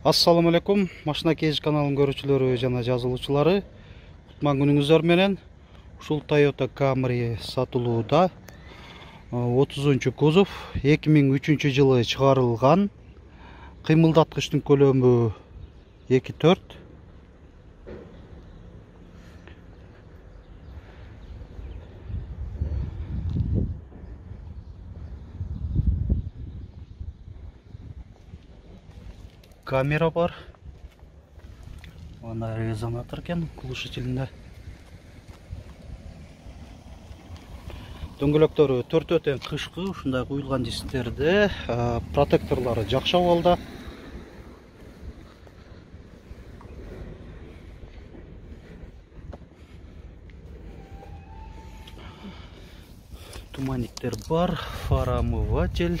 Assalamu alaikum, Машина Кейж каналын көрүүчүлөрү жана жазылуучулары. Кутман күнүңүздөр менен. Ушул Toyota Camry сатылууда. 30-кузов 2003 жылы чыгарылган. Кыймылдаткычтын көлөмү 2.4. Камера бар. Ана резонатор екен глушителинде. Дөңгөлөктөрү төртөтен кышкы, ушундай куюлган дисктерде, протекторлору жакшы абалда. Туманниктер бар, фарамыватель.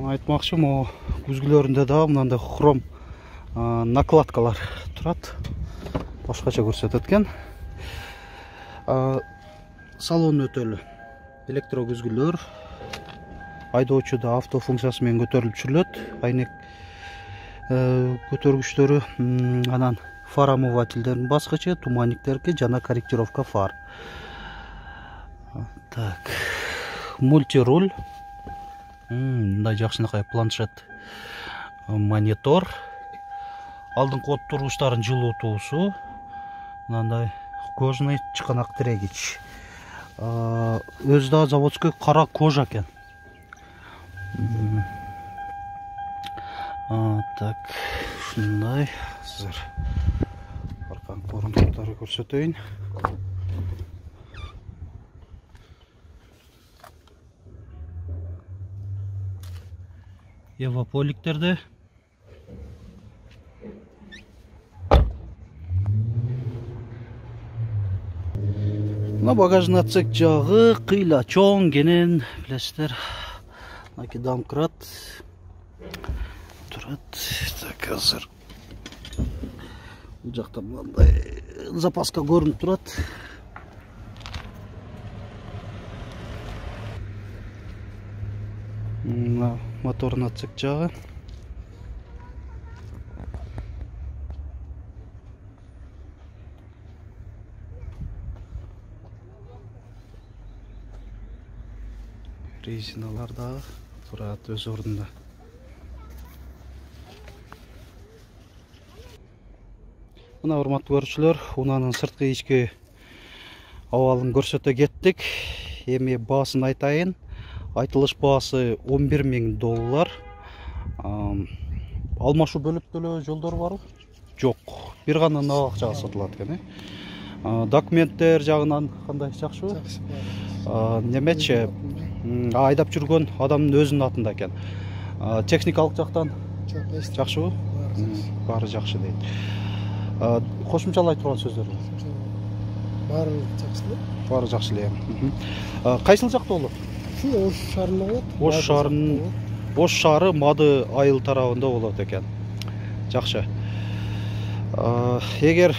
Айтмакчы, могу күзгүлөрүндө да мындай хром накладкалар турат. Башкача көрсөтөт экен. Салон өтөлү. Электро күзгүлөр. Айдоочуда авто функциясы менен көтөрүлүп жүрүлөт. Айнек көтөргүчтөрү, анан фарамывательдердин баскычы, туманниктерге жана корректировка фар. Так. Мультируль. Мындай жакшынакай планшет, монитор, алдыңкы отургучтардын жылуутуусу, мындай кожаный чыканак тирегич. Өзү да заводской кара кожа экен. Так, ушундай. Азыр арканкы орунтуктарды көрсөтөйүн. Еваполиктерде. Мына багажный отсек жагы кыйла чоң кенен, билесиздер. Мынаки домкрат турат. Так, азыр бул жакта мындай запаска көрүнүп турат. Моторный отсек жагы. Резиналар дагы турат өз ордунда. Мына урматтуу көрүүчүлөр, унаанын сырткы ички абалын көрсөтө кеттик. Эми баасын айтайын. Айтылыш баасы $11.000. Алмашуу бөлүп төлөө жолдору барбы? Жок. Бир гана нак акчага сатылат экен. Документтер жагынан кандай, жакшыбы? Немечи айдап жүргөн адамдын өзүнүн атында экен. Техникалык жактан жакшыбы? Баары жакшы дейт. Кошумчалай турган сөздөр бар. Баары жакшы. Баары жакшы эле. Кайсыл жакта болот? Ош шаарында болот. Ош шаары Мады айыл тарабында болот экен. Жакшы. Эгер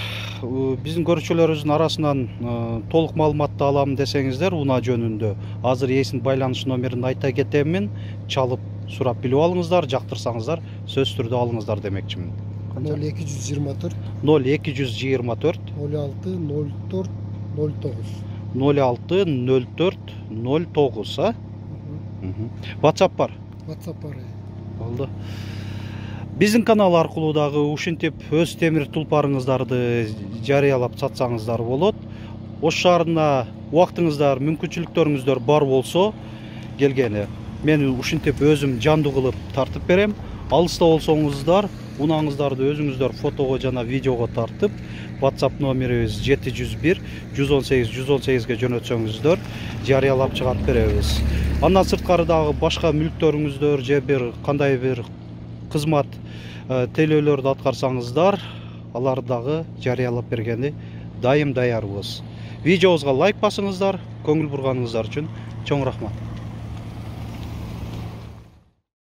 биздин көрүүчүлөрүбүздүн арасынан толук маалыматты аламын десеңиздер, унаа жөнүндө азыр эсин байланыш номерин айта кетемин. Чалып сурап билип алыңыздар, жактырсаңыздар сөз түрдө алыңыздар демекчимин. 0224 06 04 09. 06 04 09, WhatsApp бар. WhatsApp бар. Болду. Биздин канал аркылуу дагы ушинтип өз темир тулпарыңыздарды жарыялап сатсаңыздар болот. Ош шаарына убактыңыздар, мүмкүнчүлүктөрүңүздөр бар болсо, келгени мен ушинтип өзүм жандуу кылып тартып берем. Алыста болсоңуздар, унааңыздарды өзүңүздөр фотого жана видеого тартып, WhatsApp номерибиз 701 118 118ге жөнөтсөңүздөр, жарыялап чыгарып беребиз. Андан сырткары дагы башка мүлктөрүңүздөр же бир кандай бир кызмат тейлөөлөрдү аткарсаңыздар, аларды дагы жарыялап бергени дайым даярбыз. Видеобузга лайк басыңыздар, көңүл бурганыңыздар үчүн чоң рахмат.